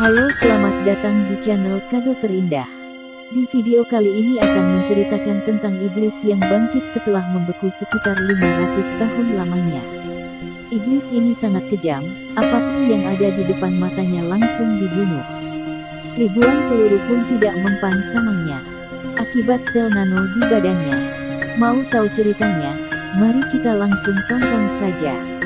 Halo, selamat datang di channel Kado Terindah. Di video kali ini akan menceritakan tentang iblis yang bangkit setelah membeku sekitar 500 tahun lamanya. Iblis ini sangat kejam, apapun yang ada di depan matanya langsung dibunuh. Ribuan peluru pun tidak mempan samangnya, akibat sel nano di badannya. Mau tahu ceritanya? Mari kita langsung tonton saja.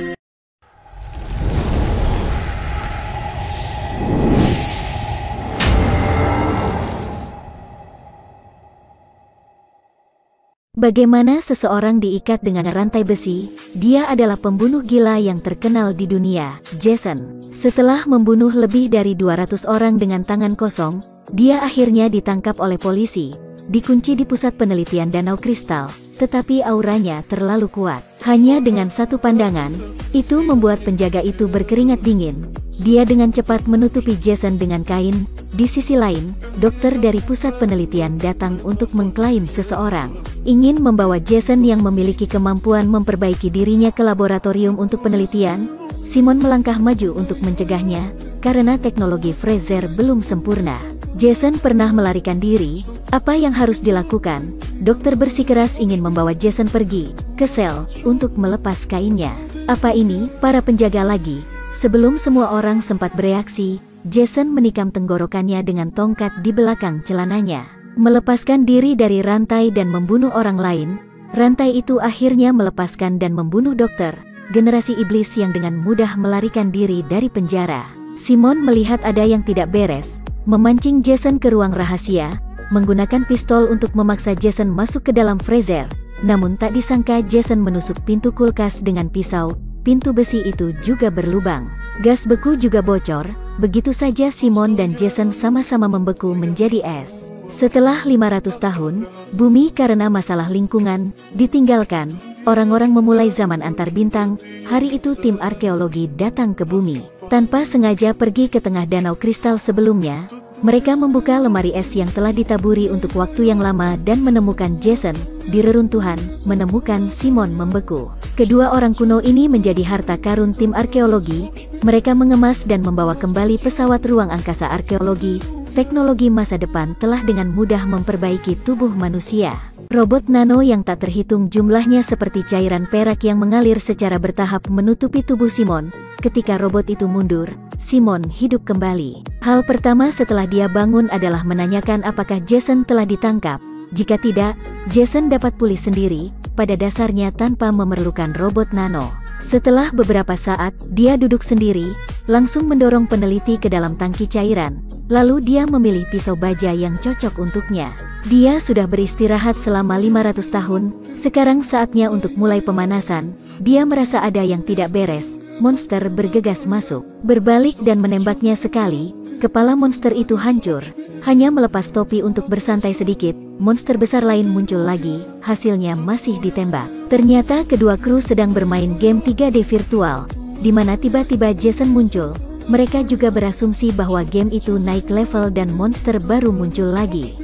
Bagaimana seseorang diikat dengan rantai besi? Dia adalah pembunuh gila yang terkenal di dunia, Jason. Setelah membunuh lebih dari 200 orang dengan tangan kosong, dia akhirnya ditangkap oleh polisi, dikunci di pusat penelitian Danau Kristal, tetapi auranya terlalu kuat. Hanya dengan satu pandangan, itu membuat penjaga itu berkeringat dingin. Dia dengan cepat menutupi Jason dengan kain. Di sisi lain, dokter dari pusat penelitian datang untuk mengklaim seseorang ingin membawa Jason yang memiliki kemampuan memperbaiki dirinya ke laboratorium untuk penelitian. Simon melangkah maju untuk mencegahnya, karena teknologi Fraser belum sempurna. Jason pernah melarikan diri. Apa yang harus dilakukan? Dokter bersikeras ingin membawa Jason pergi ke sel untuk melepas kainnya. Apa ini? Para penjaga lagi. Sebelum semua orang sempat bereaksi, Jason menikam tenggorokannya dengan tongkat di belakang celananya. Melepaskan diri dari rantai dan membunuh orang lain. Rantai itu akhirnya melepaskan dan membunuh dokter, generasi iblis yang dengan mudah melarikan diri dari penjara. Simon melihat ada yang tidak beres, memancing Jason ke ruang rahasia, menggunakan pistol untuk memaksa Jason masuk ke dalam Fraser. Namun tak disangka Jason menusuk pintu kulkas dengan pisau. Pintu besi itu juga berlubang. Gas beku juga bocor. Begitu saja Simon dan Jason sama-sama membeku menjadi es. Setelah 500 tahun, bumi karena masalah lingkungan ditinggalkan. Orang-orang memulai zaman antar bintang. Hari itu tim arkeologi datang ke bumi. Tanpa sengaja pergi ke tengah danau kristal sebelumnya, mereka membuka lemari es yang telah ditaburi untuk waktu yang lama dan menemukan Jason. Di reruntuhan, menemukan Simon membeku. Kedua orang kuno ini menjadi harta karun tim arkeologi. Mereka mengemas dan membawa kembali pesawat ruang angkasa arkeologi. Teknologi masa depan telah dengan mudah memperbaiki tubuh manusia. Robot nano yang tak terhitung jumlahnya seperti cairan perak yang mengalir secara bertahap menutupi tubuh Simon. Ketika robot itu mundur, Simon hidup kembali. Hal pertama setelah dia bangun adalah menanyakan apakah Jason telah ditangkap. Jika tidak, Jason dapat pulih sendiri, pada dasarnya tanpa memerlukan robot nano. Setelah beberapa saat, dia duduk sendiri, langsung mendorong peneliti ke dalam tangki cairan. Lalu dia memilih pisau baja yang cocok untuknya. Dia sudah beristirahat selama 500 tahun, sekarang saatnya untuk mulai pemanasan. Dia merasa ada yang tidak beres. Monster bergegas masuk, berbalik dan menembaknya sekali. Kepala monster itu hancur. Hanya melepas topi untuk bersantai sedikit, monster besar lain muncul lagi, hasilnya masih ditembak. Ternyata kedua kru sedang bermain game 3D virtual, di mana tiba-tiba Jason muncul. Mereka juga berasumsi bahwa game itu naik level dan monster baru muncul lagi.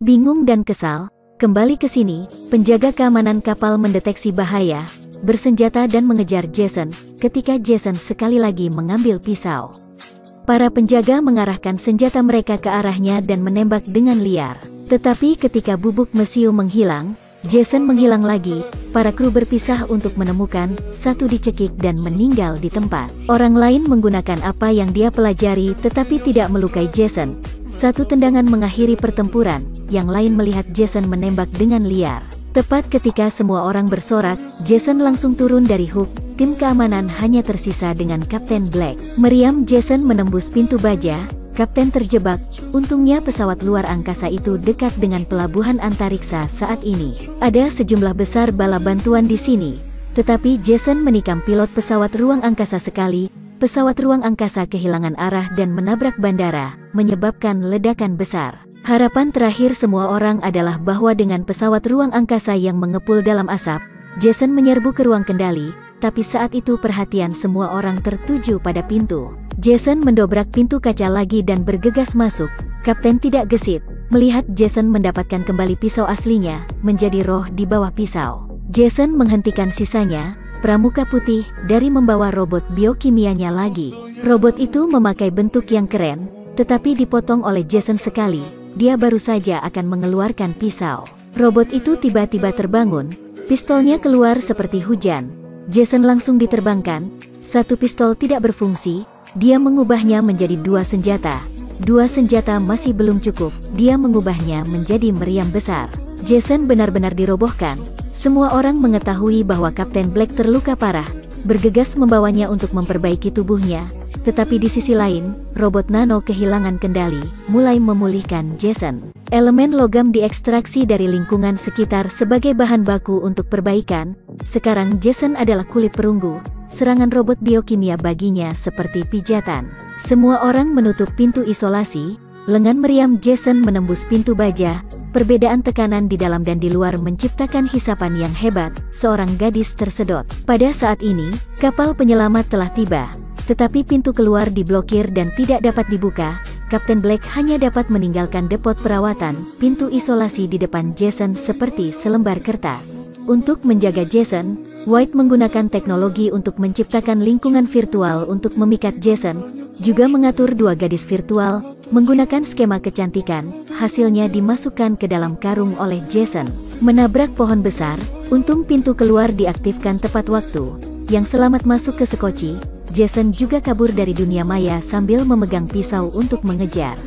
Bingung dan kesal, kembali ke sini, penjaga keamanan kapal mendeteksi bahaya, bersenjata dan mengejar Jason, ketika Jason sekali lagi mengambil pisau. Para penjaga mengarahkan senjata mereka ke arahnya dan menembak dengan liar. Tetapi ketika bubuk mesiu menghilang, Jason menghilang lagi. Para kru berpisah untuk menemukan, satu dicekik dan meninggal di tempat. Orang lain menggunakan apa yang dia pelajari tetapi tidak melukai Jason. Satu tendangan mengakhiri pertempuran, yang lain melihat Jason menembak dengan liar. Tepat ketika semua orang bersorak, Jason langsung turun dari hook. Tim keamanan hanya tersisa dengan Kapten Black. Meriam Jason menembus pintu baja. Kapten terjebak. Untungnya pesawat luar angkasa itu dekat dengan pelabuhan antariksa saat ini. Ada sejumlah besar bala bantuan di sini. Tetapi Jason menikam pilot pesawat ruang angkasa sekali. Pesawat ruang angkasa kehilangan arah dan menabrak bandara, menyebabkan ledakan besar. Harapan terakhir semua orang adalah bahwa dengan pesawat ruang angkasa yang mengepul dalam asap, Jason menyerbu ke ruang kendali. Tapi saat itu perhatian semua orang tertuju pada pintu. Jason mendobrak pintu kaca lagi dan bergegas masuk. Kapten tidak gesit, melihat Jason mendapatkan kembali pisau aslinya, menjadi roh di bawah pisau. Jason menghentikan sisanya, pramuka putih, dari membawa robot biokimianya lagi. Robot itu memakai bentuk yang keren, tetapi dipotong oleh Jason sekali. Dia baru saja akan mengeluarkan pisau. Robot itu tiba-tiba terbangun, pistolnya keluar seperti hujan. Jason langsung diterbangkan. Satu pistol tidak berfungsi, dia mengubahnya menjadi dua senjata. Dua senjata masih belum cukup, dia mengubahnya menjadi meriam besar. Jason benar-benar dirobohkan. Semua orang mengetahui bahwa Kapten Black terluka parah, bergegas membawanya untuk memperbaiki tubuhnya. Tetapi di sisi lain, robot nano kehilangan kendali, mulai memulihkan Jason. Elemen logam diekstraksi dari lingkungan sekitar sebagai bahan baku untuk perbaikan. Sekarang Jason adalah kulit perunggu. Serangan robot biokimia baginya seperti pijatan. Semua orang menutup pintu isolasi. Lengan meriam Jason menembus pintu baja. Perbedaan tekanan di dalam dan di luar menciptakan hisapan yang hebat. Seorang gadis tersedot. Pada saat ini, kapal penyelamat telah tiba. Tetapi pintu keluar diblokir dan tidak dapat dibuka. Kapten Black hanya dapat meninggalkan depot perawatan. Pintu isolasi di depan Jason seperti selembar kertas. Untuk menjaga Jason, White menggunakan teknologi untuk menciptakan lingkungan virtual untuk memikat Jason, juga mengatur dua gadis virtual, menggunakan skema kecantikan. Hasilnya dimasukkan ke dalam karung oleh Jason. Menabrak pohon besar, untung pintu keluar diaktifkan tepat waktu. Yang selamat masuk ke Sekoci, Jason juga kabur dari dunia maya sambil memegang pisau untuk mengejar.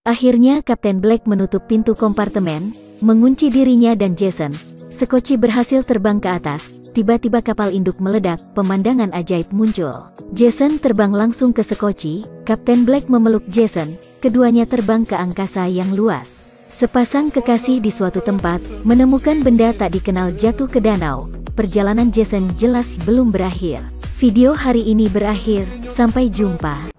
Akhirnya Kapten Black menutup pintu kompartemen, mengunci dirinya dan Jason. Sekoci berhasil terbang ke atas. Tiba-tiba kapal induk meledak, pemandangan ajaib muncul. Jason terbang langsung ke Sekoci. Kapten Black memeluk Jason, keduanya terbang ke angkasa yang luas. Sepasang kekasih di suatu tempat, menemukan benda tak dikenal jatuh ke danau. Perjalanan Jason jelas belum berakhir. Video hari ini berakhir, sampai jumpa.